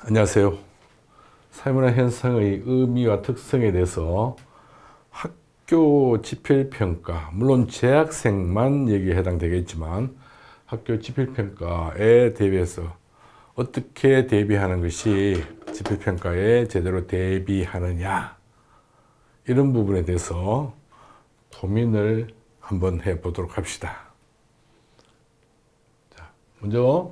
안녕하세요. 사회문화 현상의 의미와 특성에 대해서 학교 지필평가, 물론 재학생만 여기에 해당되겠지만 학교 지필평가에 대비해서 어떻게 대비하는 것이 지필평가에 제대로 대비하느냐, 이런 부분에 대해서 고민을 한번 해보도록 합시다. 자, 먼저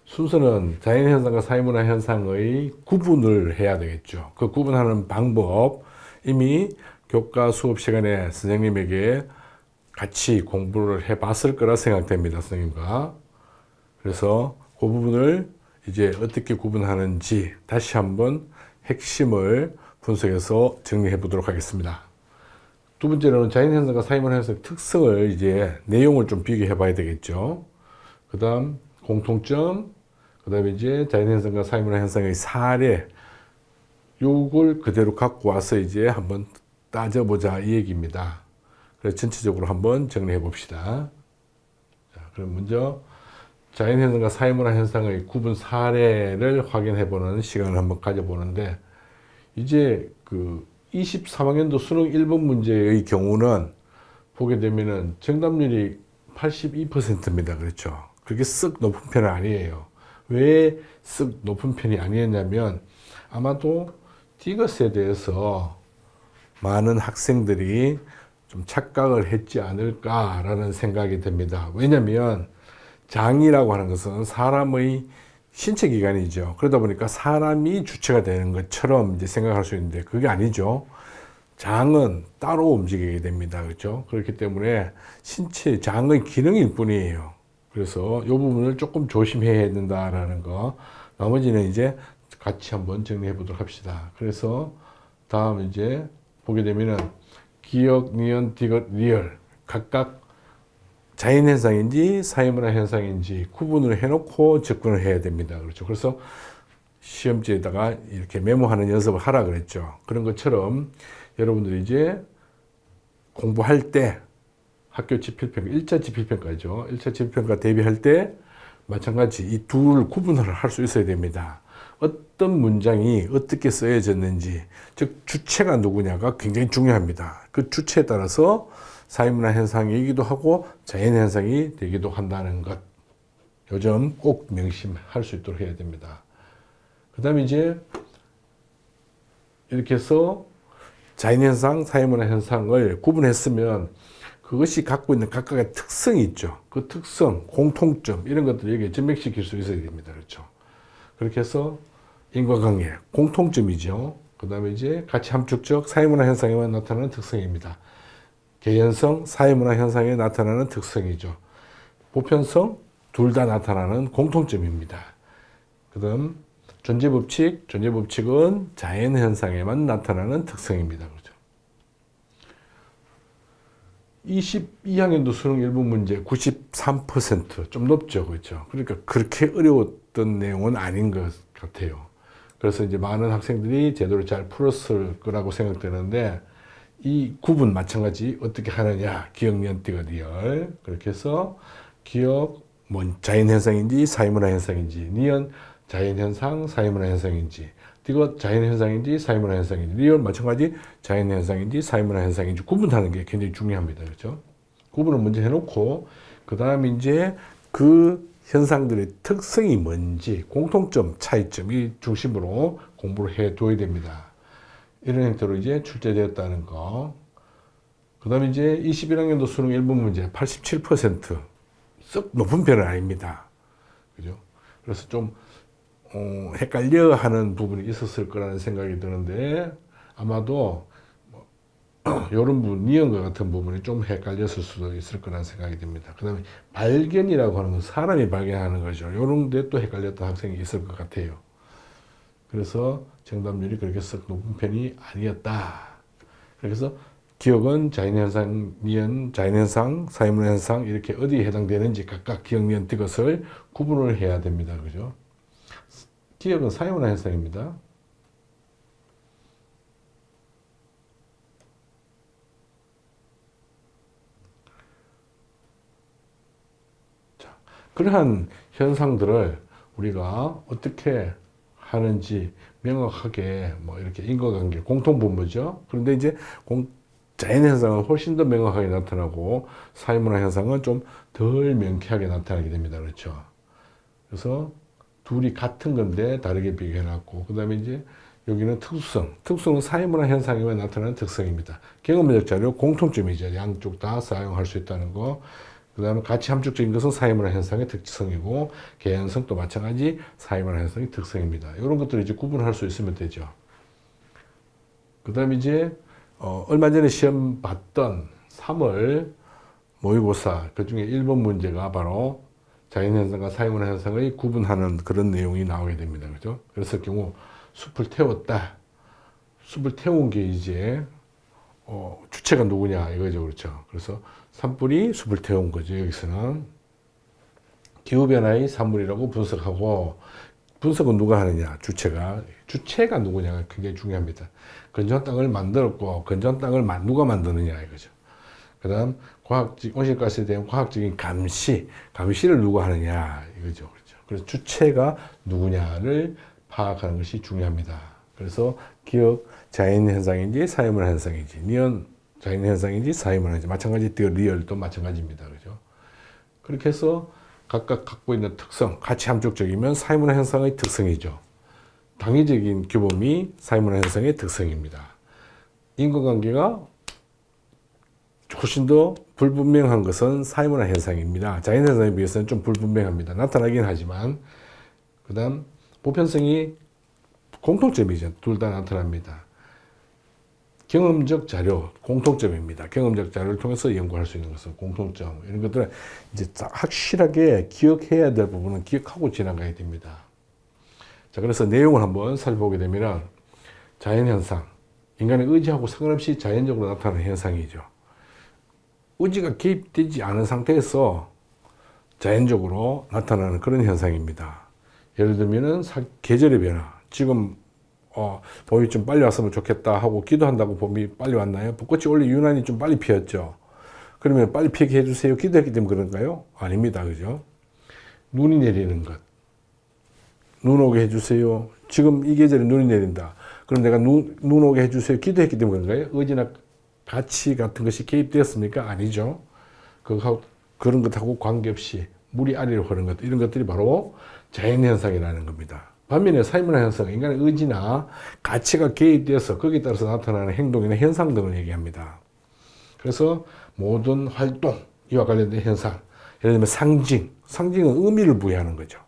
순서는 자연현상과 사회문화 현상의 구분을 해야 되겠죠. 그 구분하는 방법, 이미 교과 수업 시간에 선생님에게 같이 공부를 해봤을 거라 생각됩니다. 선생님과. 그래서 그 부분을 이제 어떻게 구분하는지 다시 한번 핵심을 분석해서 정리해 보도록 하겠습니다. 두 번째로는 자연현상과 사회문화 현상의 특성을 이제 내용을 좀 비교해 봐야 되겠죠. 그 다음 공통점, 그 다음에 이제 자연현상과 사회문화 현상의 사례, 요걸 그대로 갖고 와서 이제 한번 따져보자, 이 얘기입니다. 그래서 전체적으로 한번 정리해 봅시다. 자, 그럼 먼저 자연현상과 사회문화 현상의 구분 사례를 확인해 보는 시간을 한번 가져보는데, 이제 그 23학년도 수능 1번 문제의 경우는 보게 되면은 정답률이 82%입니다. 그렇죠. 그렇게 쓱 높은 편은 아니에요. 왜 쓱 높은 편이 아니었냐면, 아마도 디귿에 대해서 많은 학생들이 좀 착각을 했지 않을까라는 생각이 듭니다. 왜냐면 장이라고 하는 것은 사람의 신체 기관이죠. 그러다 보니까 사람이 주체가 되는 것처럼 이제 생각할 수 있는데 그게 아니죠. 장은 따로 움직이게 됩니다. 그렇죠? 그렇기 때문에 신체 장의 기능일 뿐이에요. 그래서 이 부분을 조금 조심해야 된다라는 거. 나머지는 이제 같이 한번 정리해 보도록 합시다. 그래서 다음 이제 보게 되면은 기억, 니은, 디귿, 리얼 각각 자연현상인지 사회문화 현상인지 구분을 해놓고 접근을 해야 됩니다. 그렇죠. 그래서 시험지에다가 이렇게 메모하는 연습을 하라 그랬죠. 그런 것처럼 여러분들이 이제 공부할 때 학교 지필평가, 1차 지필평가죠. 1차 지필평가 대비할 때 마찬가지 이 둘 구분을 할 수 있어야 됩니다. 어떤 문장이 어떻게 쓰여졌는지, 즉 주체가 누구냐가 굉장히 중요합니다. 그 주체에 따라서 사회문화 현상이기도 하고 자연현상이 되기도 한다는 것, 요점 꼭 명심할 수 있도록 해야 됩니다. 그 다음에 이제 이렇게 해서 자연현상, 사회문화 현상을 구분했으면 그것이 갖고 있는 각각의 특성이 있죠. 그 특성, 공통점, 이런 것들을 여기에 전맥시킬 수 있어야 됩니다. 그렇죠. 그렇게 해서 인과관계, 공통점이죠. 그 다음에 이제 가치 함축적 사회문화 현상에만 나타나는 특성입니다. 개연성, 사회문화 현상에 나타나는 특성이죠. 보편성, 둘 다 나타나는 공통점입니다. 그 다음 존재법칙, 존재법칙은 자연현상에만 나타나는 특성입니다. 그렇죠. 22학년도 수능 1분 문제 93%좀 높죠. 그렇죠. 그러니까 그렇게 어려웠던 내용은 아닌 것 같아요. 그래서 이제 많은 학생들이 제대로 잘 풀었을 거라고 생각되는데, 이 구분 마찬가지 어떻게 하느냐, 기억, 니은, 디귿, 리얼. 그렇게 해서 기억, 자연현상인지 사회문화 현상인지, 니은 자연현상, 사회문화 현상인지, 디귿 자연현상인지 사회문화 현상인지, 리얼 마찬가지 자연현상인지 사회문화 현상인지 구분하는 게 굉장히 중요합니다. 그렇죠? 구분을 먼저 해놓고 그 다음에 이제 그 현상들의 특성이 뭔지, 공통점, 차이점이 중심으로 공부를 해둬야 됩니다. 이런 형태로 이제 출제되었다는 거. 그 다음에 이제 21학년도 수능 1분 문제 87%. 썩 높은 편은 아닙니다. 그죠? 그래서 좀, 헷갈려 하는 부분이 있었을 거라는 생각이 드는데, 아마도, 이런 부분, 니은과 같은 부분이 좀 헷갈렸을 수도 있을 거라는 생각이 듭니다. 그 다음에 발견이라고 하는 건 사람이 발견하는 거죠. 이런 데 또 헷갈렸던 학생이 있을 것 같아요. 그래서 정답률이 그렇게 썩 높은 편이 아니었다. 그래서 기억은 자연현상, 니은, 자연현상, 사회문화 현상 이렇게 어디에 해당되는지 각각 기억, 니은, 디귿을 구분을 해야 됩니다. 그죠? 기억은 사회문화 현상입니다. 자, 그러한 현상들을 우리가 어떻게 하는지 명확하게 뭐 이렇게 인과관계 공통분모죠. 그런데 이제 자연 현상은 훨씬 더 명확하게 나타나고 사회문화 현상은 좀 덜 명쾌하게 나타나게 됩니다. 그렇죠. 그래서 둘이 같은 건데 다르게 비교해 놨고, 그 다음에 이제 여기는 특수성은 사회문화 현상에만 나타나는 특성입니다. 경험적 자료 공통점이죠. 양쪽 다 사용할 수 있다는 거. 그 다음에 가치 함축적인 것은 사회문화 현상의 특성이고, 개연성도 마찬가지 사회문화 현상의 특성입니다. 이런 것들을 이제 구분할 수 있으면 되죠. 그 다음에 이제 얼마 전에 시험 봤던 3월 모의고사 그 중에 1번 문제가 바로 자연현상과 사회문화 현상의 구분하는 그런 내용이 나오게 됩니다. 그죠? 그랬을 경우 숲을 태웠다. 숲을 태운 게 이제 주체가 누구냐 이거죠. 그렇죠? 그래서 산불이 숲을 태운 거죠. 여기서는 기후변화의 산물이라고 분석하고, 분석은 누가 하느냐? 주체가 누구냐가 굉장히 중요합니다. 건조한 땅을 만들었고, 건조한 땅을 누가 만드느냐 이거죠. 그 다음 온실가스에 대한 과학적인 감시를 누가 하느냐 이거죠. 그렇죠. 그래서 주체가 누구냐를 파악하는 것이 중요합니다. 그래서 기억 자연현상인지 사회문화 현상인지, 니은 자연현상인지 사회문화 현상인지, 마찬가지 리얼도 마찬가지입니다. 그죠. 그렇게 해서 각각 갖고 있는 특성, 가치 함축적이면 사회문화 현상의 특성이죠. 당위적인 규범이 사회문화 현상의 특성입니다. 인과관계가 훨씬 더 불분명한 것은 사회문화 현상입니다. 자연현상에 비해서는 좀 불분명합니다. 나타나긴 하지만. 그 다음 보편성이 공통점이죠. 둘 다 나타납니다. 경험적 자료, 공통점입니다. 경험적 자료를 통해서 연구할 수 있는 것은 공통점. 이런 것들은 이제 확실하게 기억해야 될 부분은 기억하고 지나가야 됩니다. 자, 그래서 내용을 한번 살펴보게 되면, 자연현상, 인간의 의지하고 상관없이 자연적으로 나타나는 현상이죠. 의지가 개입되지 않은 상태에서 자연적으로 나타나는 그런 현상입니다. 예를 들면은 계절의 변화. 지금 봄이 좀 빨리 왔으면 좋겠다 하고 기도한다고 봄이 빨리 왔나요? 벚꽃이 원래 유난히 좀 빨리 피었죠. 그러면 빨리 피게 해주세요. 기도했기 때문에 그런가요? 아닙니다. 그죠? 눈이 내리는 것. 눈 오게 해주세요. 지금 이 계절에 눈이 내린다. 그럼 내가 눈 오게 해주세요. 기도했기 때문에 그런가요? 의지나 가치 같은 것이 개입되었습니까? 아니죠. 그런 것하고 관계없이 물이 아래로 흐르는 것, 이런 것들이 바로 자연현상이라는 겁니다. 반면에 사회문화 현상은 인간의 의지나 가치가 개입되어서 거기에 따라서 나타나는 행동이나 현상 등을 얘기합니다. 그래서 모든 활동, 이와 관련된 현상, 예를 들면 상징은 의미를 부여하는 거죠.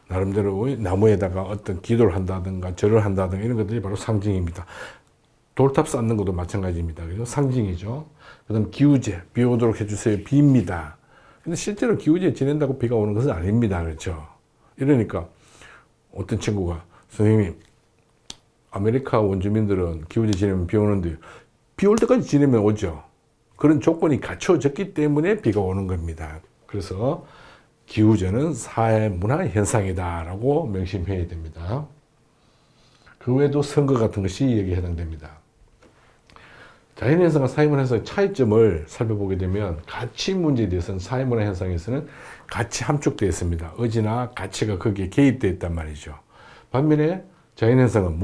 나름대로 나무에다가 어떤 기도를 한다든가 절을 한다든가 이런 것들이 바로 상징입니다. 돌탑 쌓는 것도 마찬가지입니다. 그죠? 상징이죠. 그 다음 기우제, 비 오도록 해주세요. 비입니다. 근데 실제로 기우제 지낸다고 비가 오는 것은 아닙니다. 그렇죠? 이러니까 어떤 친구가, 선생님, 아메리카 원주민들은 기우제 지내면 비 오는데 비 올 때까지 지내면 오죠. 그런 조건이 갖춰졌기 때문에 비가 오는 겁니다. 그래서 기우제는 사회문화 현상이다라고 명심해야 됩니다. 그 외에도 선거 같은 것이 여기에 해당됩니다. 자연현상과 사회문화 현상의 차이점을 살펴보게 되면, 가치 문제에 대해서는 사회문화 현상에서는 가치 함축되어 있습니다. 의지나 가치가 거기에 개입되어 있단 말이죠. 반면에 자연현상은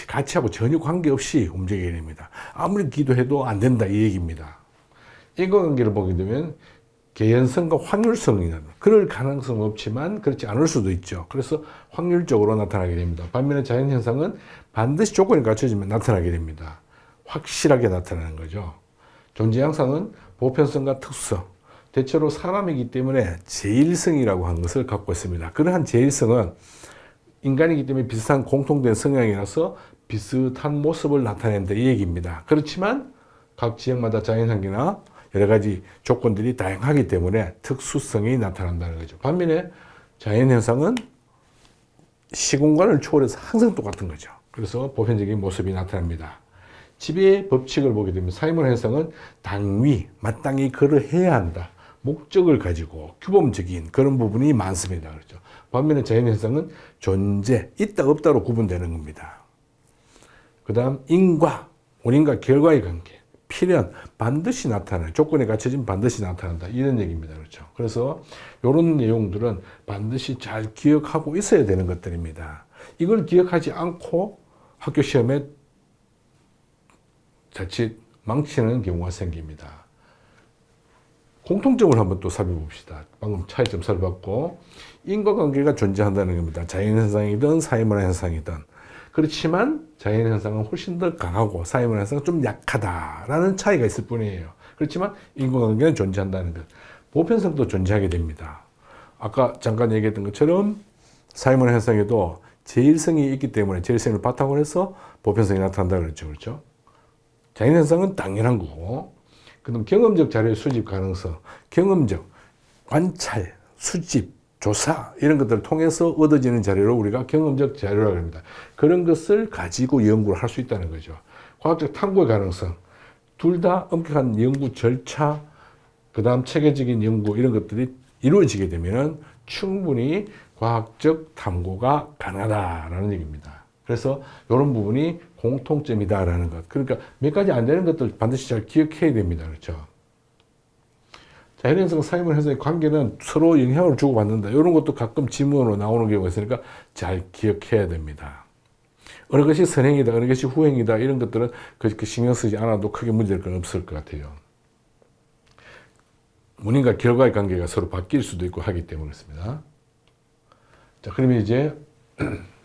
가치하고 전혀 관계없이 움직이게 됩니다. 아무리 기도해도 안 된다 이 얘기입니다. 인과관계를 보게 되면 개연성과 확률성이 그럴 가능성은 없지만 그렇지 않을 수도 있죠. 그래서 확률적으로 나타나게 됩니다. 반면에 자연현상은 반드시 조건이 갖춰지면 나타나게 됩니다. 확실하게 나타나는 거죠. 존재 양상은 보편성과 특수성, 대체로 사람이기 때문에 제일성이라고 하는 것을 갖고 있습니다. 그러한 제일성은 인간이기 때문에 비슷한 공통된 성향이라서 비슷한 모습을 나타낸다 이 얘기입니다. 그렇지만 각 지역마다 자연환경이나 여러 가지 조건들이 다양하기 때문에 특수성이 나타난다는 거죠. 반면에 자연현상은 시공간을 초월해서 항상 똑같은 거죠. 그래서 보편적인 모습이 나타납니다. 지배의 법칙을 보게 되면 사회문화 현상은 당위, 마땅히 그러해야 한다. 목적을 가지고 규범적인 그런 부분이 많습니다. 그렇죠. 반면에 자연현상은 존재, 있다 없다로 구분되는 겁니다. 그 다음 원인과 결과의 관계, 필연, 반드시 나타나요. 조건에 갖춰지면 반드시 나타난다. 이런 얘기입니다. 그렇죠. 그래서 이런 내용들은 반드시 잘 기억하고 있어야 되는 것들입니다. 이걸 기억하지 않고 학교 시험에 자칫 망치는 경우가 생깁니다. 공통점을 한번 또 살펴봅시다. 방금 차이점 살펴봤고, 인과관계가 존재한다는 겁니다. 자연현상이든 사회문화현상이든. 그렇지만 자연현상은 훨씬 더 강하고 사회문화현상은 좀 약하다라는 차이가 있을 뿐이에요. 그렇지만 인과관계는 존재한다는 것. 보편성도 존재하게 됩니다. 아까 잠깐 얘기했던 것처럼 사회문화현상에도 제일성이 있기 때문에 제일성을 바탕으로 해서 보편성이 나타난다 그랬죠. 그렇죠? 자연현상은 당연한 거고, 그다음 경험적 자료의 수집 가능성, 경험적 관찰, 수집, 조사 이런 것들을 통해서 얻어지는 자료를 우리가 경험적 자료라고 합니다. 그런 것을 가지고 연구를 할 수 있다는 거죠. 과학적 탐구의 가능성, 둘 다 엄격한 연구 절차, 그다음 체계적인 연구 이런 것들이 이루어지게 되면 충분히 과학적 탐구가 가능하다라는 얘기입니다. 그래서 이런 부분이 공통점이다라는 것. 그러니까 몇 가지 안 되는 것들 반드시 잘 기억해야 됩니다. 그렇죠? 자연현상, 사회문화현상의 관계는 서로 영향을 주고받는다. 이런 것도 가끔 지문으로 나오는 경우가 있으니까 잘 기억해야 됩니다. 어느 것이 선행이다, 어느 것이 후행이다 이런 것들은 그 신경 쓰지 않아도 크게 문제될 건 없을 것 같아요. 원인과 결과의 관계가 서로 바뀔 수도 있고 하기 때문에 그렇습니다. 자, 그러면 이제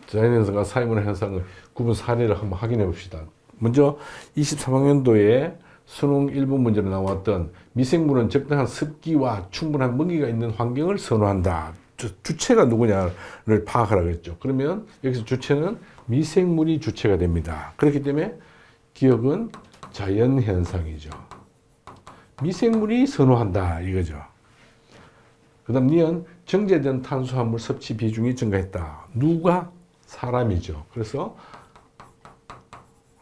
자연현상과 사회문화현상의 구분 사례를 한번 확인해 봅시다. 먼저 23학년도에 수능 1번 문제로 나왔던 미생물은 적당한 습기와 충분한 먹이가 있는 환경을 선호한다. 주체가 누구냐를 파악하라고 했죠. 그러면 여기서 주체는 미생물이 주체가 됩니다. 그렇기 때문에 기억은 자연현상이죠. 미생물이 선호한다 이거죠. 그 다음 니은 정제된 탄수화물 섭취 비중이 증가했다. 누가? 사람이죠. 그래서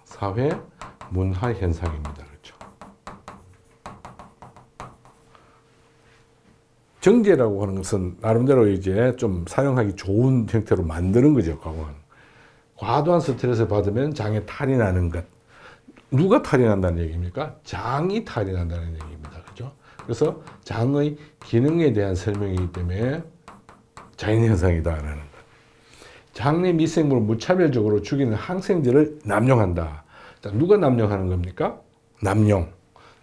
사회 문화 현상입니다. 그렇죠. 정제라고 하는 것은 나름대로 이제 좀 사용하기 좋은 형태로 만드는 거죠. 과도한 스트레스 받으면 장에 탈이 나는 것. 누가 탈이 난다는 얘기입니까? 장이 탈이 난다는 얘기입니다. 그렇죠? 그래서 장의 기능에 대한 설명이기 때문에 자연현상이다라는 것. 장내 미생물을 무차별적으로 죽이는 항생제를 남용한다. 자, 누가 남용하는 겁니까? 남용.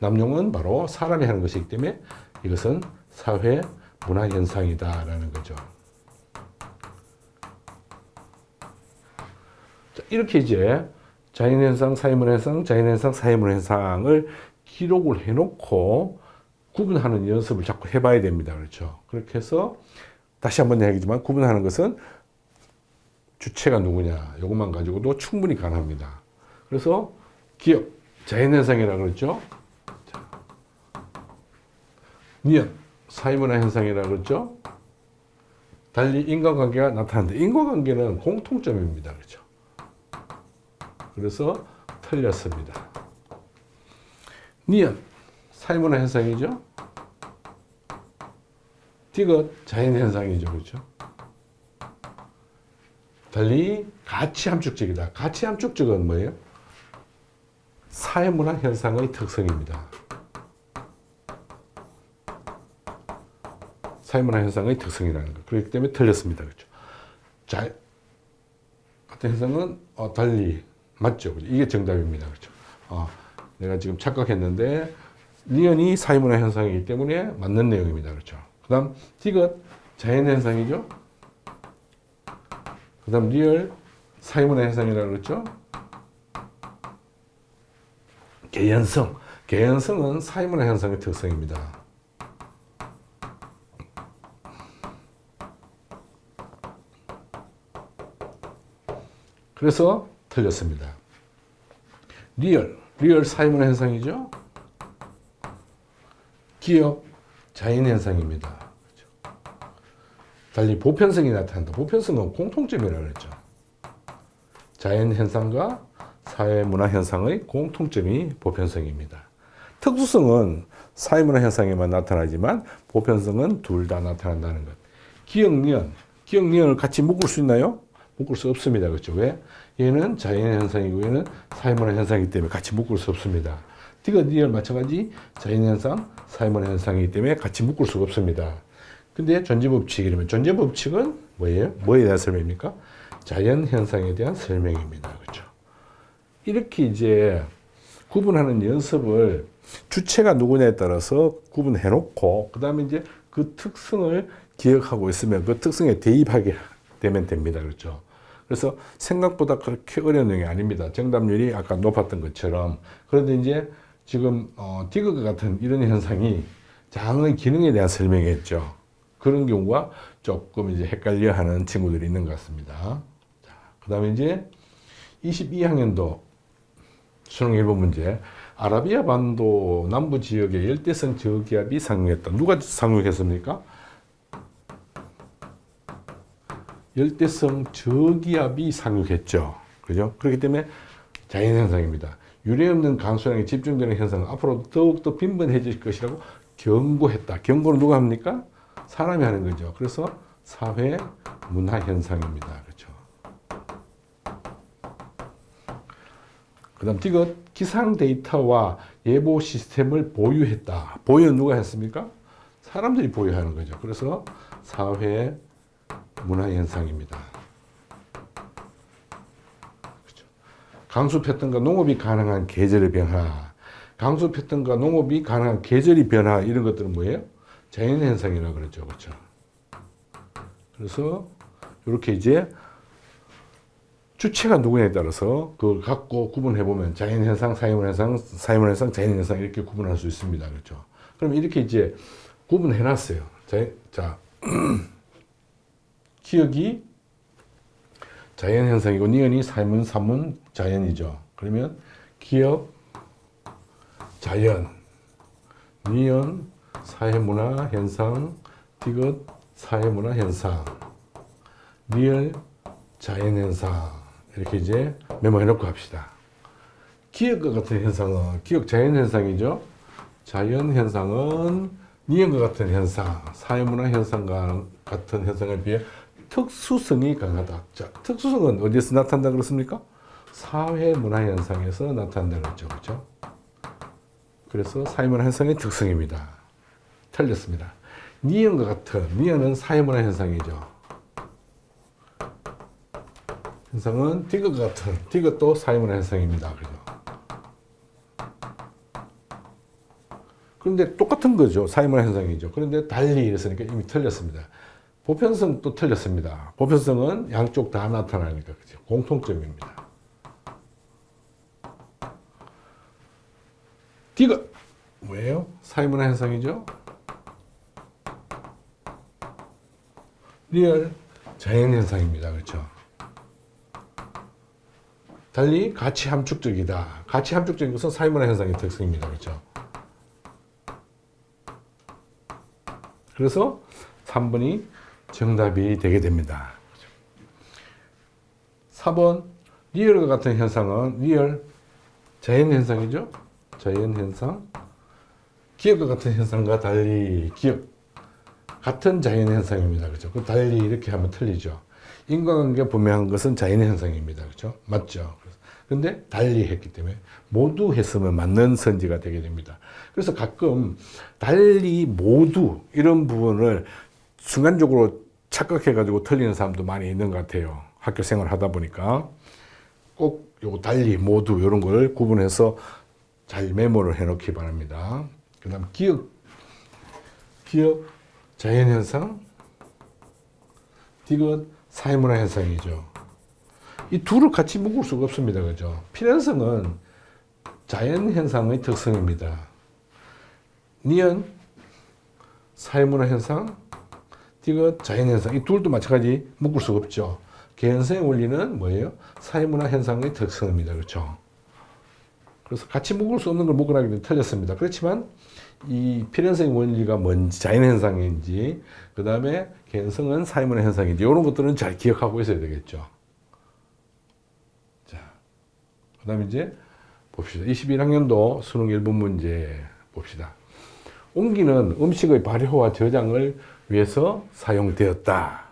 남용은 바로 사람이 하는 것이기 때문에 이것은 사회 문화 현상이다라는 거죠. 자, 이렇게 이제 자연현상, 사회문화현상, 자연현상, 사회문화현상을 기록을 해놓고 구분하는 연습을 자꾸 해봐야 됩니다. 그렇죠? 그렇게 해서 다시 한번 얘기지만 구분하는 것은 주체가 누구냐 이것만 가지고도 충분히 가능합니다. 그래서 기억, 자연현상이라고 그랬죠. 니은, 사회문화현상이라고 그랬죠. 달리 인과관계가 나타난다. 인과관계는 공통점입니다. 그렇죠. 그래서 틀렸습니다. 니은, 사회문화현상이죠. 디귿, 자연현상이죠. 그렇죠. 달리 가치 함축적이다. 가치 함축적은 뭐예요? 사회문화 현상의 특성입니다. 사회문화 현상의 특성이라는 것. 그렇기 때문에 틀렸습니다. 그렇죠. 자, 같은 현상은 달리 맞죠. 그렇죠? 이게 정답입니다. 그렇죠. 내가 지금 착각했는데 니은이 사회문화 현상이기 때문에 맞는 내용입니다. 그렇죠. 그다음 디귿 자연현상이죠. 그 다음 리얼 사회문화 현상이라고 그랬죠. 개연성. 개연성은 사회문화 현상의 특성입니다. 그래서 틀렸습니다. 리얼 사회문화 현상이죠. 기억 자연현상입니다. 달리 보편성이 나타난다. 보편성은 공통점이라고 했죠. 자연현상과 사회문화현상의 공통점이 보편성입니다. 특수성은 사회문화현상에만 나타나지만 보편성은 둘 다 나타난다는 것. 기억니은을 같이 묶을 수 있나요? 묶을 수 없습니다. 그렇죠? 왜? 얘는 자연현상이고 얘는 사회문화현상이기 때문에 같이 묶을 수 없습니다. 디귿, 리얼 마찬가지 자연현상, 사회문화현상이기 때문에 같이 묶을 수가 없습니다. 근데 존재법칙 이러면 존재법칙은 뭐예요? 뭐에 대한 설명입니까? 자연현상에 대한 설명입니다. 그렇죠? 이렇게 이제 구분하는 연습을 주체가 누구냐에 따라서 구분해 놓고 그 다음에 이제 그 특성을 기억하고 있으면 그 특성에 대입하게 되면 됩니다. 그렇죠? 그래서 생각보다 그렇게 어려운 내용이 아닙니다. 정답률이 아까 높았던 것처럼. 그런데 이제 지금 디귿과 같은 이런 현상이 장의 기능에 대한 설명이었죠. 그런 경우가 조금 이제 헷갈려 하는 친구들이 있는 것 같습니다. 그 다음에 이제 22학년도 수능 1번 문제. 아라비아 반도 남부 지역에 열대성 저기압이 상륙했다. 누가 상륙했습니까? 열대성 저기압이 상륙했죠. 그죠? 그렇기 때문에 자연현상입니다. 유례없는 강수량이 집중되는 현상은 앞으로 더욱더 빈번해질 것이라고 경고했다. 경고는 누가 합니까? 사람이 하는 거죠. 그래서 사회 문화 현상입니다. 그렇죠. 그 다음 디귿 기상 데이터와 예보 시스템을 보유했다. 보유는 누가 했습니까? 사람들이 보유하는 거죠. 그래서 사회 문화 현상입니다. 그렇죠. 강수 패턴과 농업이 가능한 계절의 변화. 강수 패턴과 농업이 가능한 계절의 변화 이런 것들은 뭐예요? 자연 현상이라고 그러죠. 그렇죠. 그래서 이렇게 이제 주체가 누구냐에 따라서 그걸 갖고 구분해 보면 자연 현상, 사회문 현상, 사회문 현상, 자연 현상 이렇게 구분할 수 있습니다. 그렇죠. 그럼 이렇게 이제 구분해 놨어요. 자, 기억이 자연 현상이고 니은이 사문, 사문, 자연이죠. 그러면 기억, 자연, 니은, 사회문화 현상, 디귿, 사회문화 현상, 리얼, 자연 현상 이렇게 이제 메모해 놓고 합시다. 기억과 같은 현상은 기억 자연 현상이죠. 자연 현상은 니은과 같은 현상, 사회문화 현상과 같은 현상에 비해 특수성이 강하다. 자, 특수성은 어디에서 나타난다 그렇습니까? 사회문화 현상에서 나타난다 그랬죠. 그렇죠? 그래서 사회문화 현상의 특성입니다. 틀렸습니다. 니은과 같은, 니은은 사회문화 현상이죠. 현상은 디귿과 같은, 디귿도 사회문화 현상입니다. 그죠? 그런데 똑같은 거죠. 사회문화 현상이죠. 그런데 달리 이랬으니까 이미 틀렸습니다. 보편성도 틀렸습니다. 보편성은 양쪽 다 나타나니까 그죠? 공통점입니다. 디귿 뭐예요? 사회문화 현상이죠. 리얼 자연 현상입니다. 그렇죠? 달리 가치 함축적이다. 가치 함축적인 것은 사회문화 현상의 특성입니다. 그렇죠? 그래서 3번이 정답이 되게 됩니다. 4번 리얼과 같은 현상은 리얼 자연 현상이죠. 자연 현상. 기억과 같은 현상과 달리 기억 같은 자연 현상입니다. 그렇죠? 그 달리 이렇게 하면 틀리죠. 인과관계가 분명한 것은 자연 현상입니다. 그렇죠? 맞죠? 그런데 달리 했기 때문에 모두 했으면 맞는 선지가 되게 됩니다. 그래서 가끔 달리 모두 이런 부분을 순간적으로 착각해가지고 틀리는 사람도 많이 있는 것 같아요. 학교 생활 하다 보니까 꼭 요 달리 모두 이런 걸 구분해서 잘 메모를 해놓기 바랍니다. 그 다음 기억 자연현상, 디귿 사회문화 현상이죠. 이 둘을 같이 묶을 수가 없습니다. 그죠? 필연성은 자연현상의 특성입니다. 니은 사회문화 현상, 디귿 자연현상 이 둘도 마찬가지 묶을 수가 없죠. 개연성의 원리는 뭐예요? 사회문화 현상의 특성입니다. 그렇죠? 그래서 같이 묶을 수 없는 걸 묶으라고 해도 틀렸습니다. 그렇지만 이 필연성의 원리가 뭔지 자연현상인지 그 다음에 개연성은 사회문화 현상인지 이런 것들은 잘 기억하고 있어야 되겠죠. 자, 그 다음에 이제 봅시다. 21학년도 수능 1번 문제 봅시다. 옹기는 음식의 발효와 저장을 위해서 사용되었다.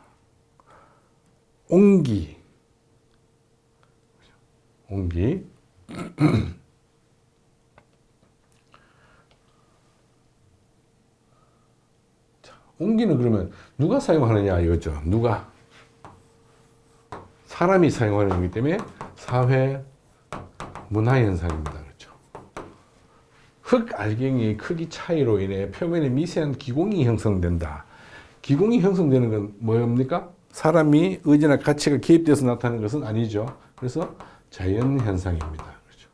옹기 옹기는 그러면 누가 사용하느냐 이거죠. 누가? 사람이 사용하는 거기 때문에 사회 문화 현상입니다. 그렇죠. 흙 알갱이의 크기 차이로 인해 표면에 미세한 기공이 형성된다. 기공이 형성되는 건 뭡니까? 사람이 의지나 가치가 개입돼서 나타나는 것은 아니죠. 그래서 자연 현상입니다. 그렇죠.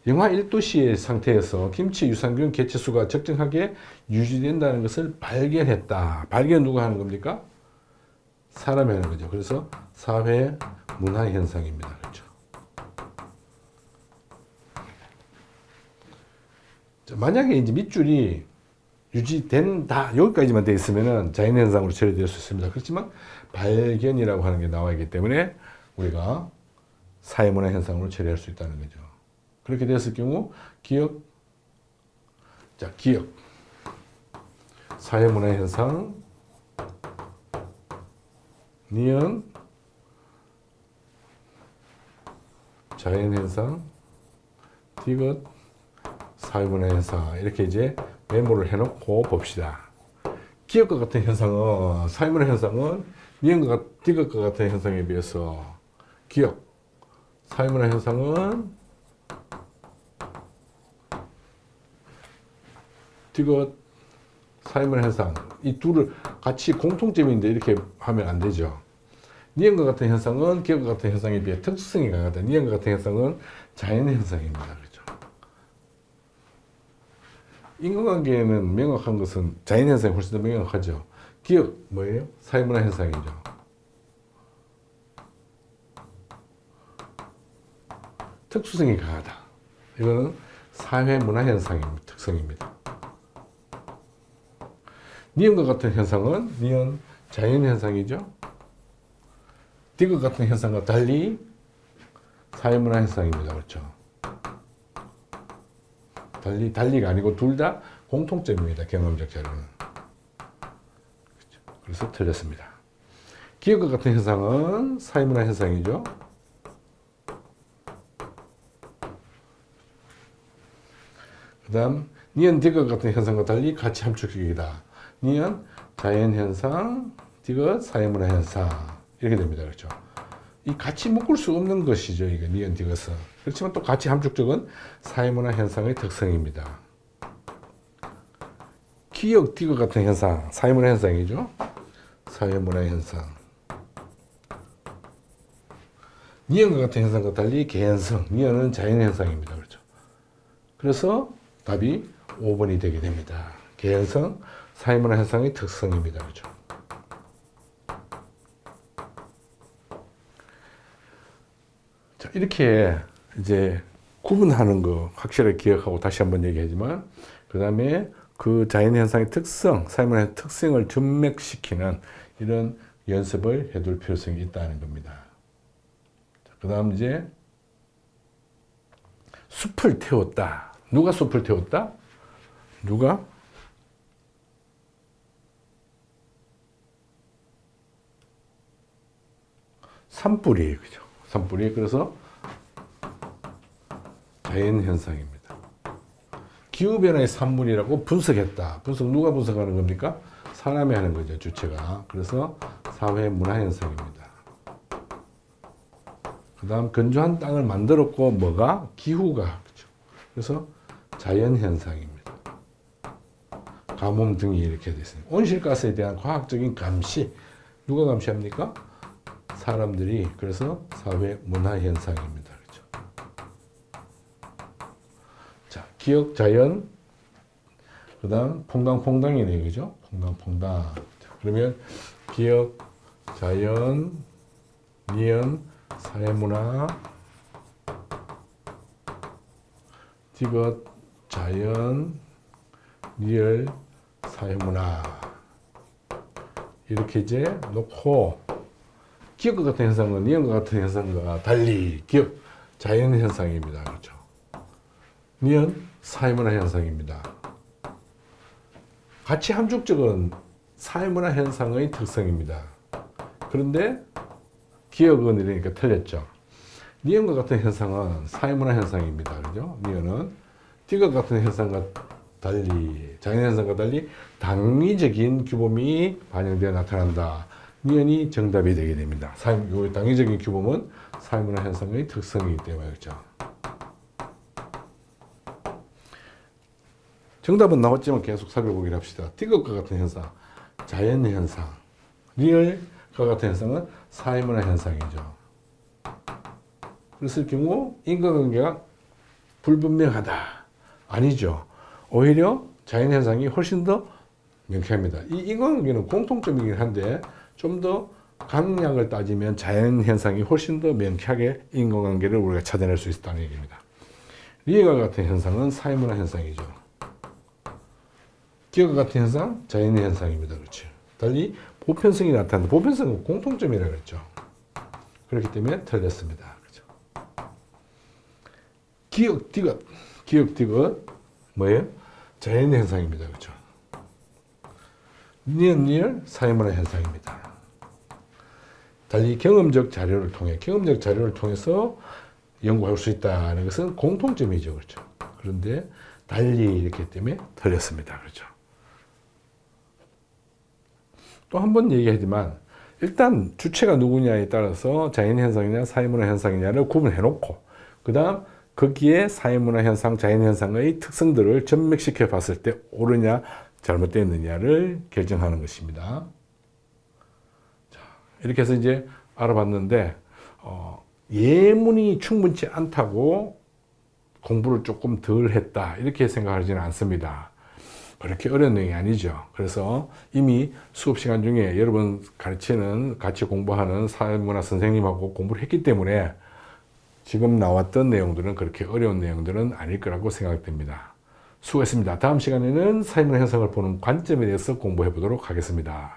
영하 1도씨의 상태에서 김치 유산균 개체수가 적정하게 유지된다는 것을 발견했다. 발견 누가 하는 겁니까? 사람이 하는 거죠. 그래서 사회 문화 현상입니다. 그렇죠. 만약에 이제 밑줄이 유지된다 여기까지만 돼 있으면은 자연 현상으로 처리될 수 있습니다. 그렇지만 발견이라고 하는 게 나와 있기 때문에 우리가 사회 문화 현상으로 처리할 수 있다는 거죠. 그렇게 됐을 경우 기억, 자 기억, 사회 문화 현상, 니은, 자연 현상, 디귿, 사회 문화 현상 이렇게 이제 메모를 해놓고 봅시다. 기억과 같은 현상은 사회 문화 현상은 니은과 디귿과 같은 현상에 비해서 기억, 사회 문화 현상은 디귿, 사회 문화 현상 이 둘을 같이 공통점인데 이렇게 하면 안 되죠. 니은과 같은 현상은 기억과 같은 현상에 비해 특성이 강하다. 니은과 같은 현상은 자연 현상입니다. 그렇죠? 인간관계에는 명확한 것은 자연 현상이 훨씬 더 명확하죠. 기억 뭐예요? 사회 문화 현상이죠. 특수성이 강하다. 이거는 사회 문화 현상의 특성입니다. 니은과 같은 현상은 니은 자연 현상이죠. 디귿 같은 현상과 달리 사회 문화 현상입니다. 그렇죠. 달리가 아니고 둘 다 공통점입니다. 경험적 자료는. 그렇죠. 그래서 틀렸습니다. 기억과 같은 현상은 사회 문화 현상이죠. 그 다음 니은 디귿 같은 현상과 달리 가치 함축적이다. 니은 자연 현상, 디귿 사회 문화 현상 이렇게 됩니다. 그렇죠. 이 같이 묶을 수 없는 것이죠. 이게 니은 디귿은. 그렇지만 또 가치 함축적은 사회 문화 현상의 특성입니다. 기억 디귿 같은 현상, 사회 문화 현상이죠. 사회 문화 현상. 니은과 같은 현상과 달리 개연성, 니은은 자연 현상입니다. 그렇죠. 그래서 답이 5번이 되게 됩니다. 개연성, 사회 문화 현상의 특성입니다. 그렇죠. 자, 이렇게 이제 구분하는 거 확실하게 기억하고 다시 한번 얘기하지만 그 다음에 그 자연 현상의 특성, 사회 문화의 특성을 전맥시키는 이런 연습을 해둘 필요성이 있다는 겁니다. 그 다음 이제 숲을 태웠다. 누가 숲을 태웠다? 누가? 산불이 그죠? 산불이 그래서 자연 현상입니다. 기후변화의 산물이라고 분석했다. 분석 누가 분석하는 겁니까? 사람이 하는 거죠, 주체가. 그래서 사회 문화 현상입니다. 그 다음 건조한 땅을 만들었고 뭐가? 기후가. 그렇죠. 그래서 자연 현상입니다. 가뭄 등이 이렇게 되어 있습니다. 온실가스에 대한 과학적인 감시. 누가 감시합니까? 사람들이. 그래서 사회 문화 현상입니다. 그렇죠. 자, 기억, 자연, 그 다음 퐁당퐁당이네요. 그죠? 퐁당퐁당. 그러면 기억, 자연, 니은, 사회문화, 디귿, 자연, 리얼, 사회문화 이렇게 이제 놓고 기억과 같은 현상은 니은과 같은 현상과 달리 기억, 자연 현상입니다. 그렇죠? 니은, 사회문화 현상입니다. 가치 함축적은 사회문화 현상의 특성입니다. 그런데 기억은 이러니까 틀렸죠. 니은과 같은 현상은 사회문화 현상입니다. 그죠? 니은은 디귿 같은 현상과 달리 자연현상과 달리 당위적인 규범이 반영되어 나타난다. 니은이 정답이 되게 됩니다. 요 당위적인 규범은 사회문화 현상의 특성이기 때문에 그렇죠. 정답은 나왔지만 계속 살펴보기로 합시다. 띠것과 같은 현상, 자연현상. 리얼과 같은 현상은 사회문화 현상이죠. 그랬을 경우 인과관계가 불분명하다. 아니죠. 오히려 자연현상이 훨씬 더 명쾌합니다. 이 인과관계는 공통점이긴 한데 좀 더 강약을 따지면 자연현상이 훨씬 더 명쾌하게 인과관계를 우리가 찾아낼 수 있다는 얘기입니다. 리얼과 같은 현상은 사회문화 현상이죠. 기억과 같은 현상, 자연현상입니다. 그렇죠. 달리 보편성이 나타난다. 보편성은 공통점이라고 했죠. 그렇기 때문에 틀렸습니다. 그렇죠. 기억, 디귿 뭐예요? 자연현상입니다. 그렇죠. 리얼, 사회문화 현상입니다. 달리 경험적 자료를 통해서 연구할 수 있다는 것은 공통점이죠. 그렇죠. 그런데 달리 이렇기 때문에 틀렸습니다. 그렇죠. 또 한 번 얘기하지만 일단 주체가 누구냐에 따라서 자연현상이냐 사회문화 현상이냐를 구분해 놓고 그 다음 거기에 사회문화 현상, 자연현상의 특성들을 접맥시켜 봤을 때 옳으냐 잘못됐느냐를 결정하는 것입니다. 자, 이렇게 해서 이제 알아봤는데 예문이 충분치 않다고 공부를 조금 덜 했다 이렇게 생각하지는 않습니다. 그렇게 어려운 내용이 아니죠. 그래서 이미 수업 시간 중에 여러분 가르치는 같이 공부하는 사회문화 선생님하고 공부를 했기 때문에 지금 나왔던 내용들은 그렇게 어려운 내용들은 아닐 거라고 생각됩니다. 수고했습니다. 다음 시간에는 사회문화 현상을 보는 관점에 대해서 공부해 보도록 하겠습니다.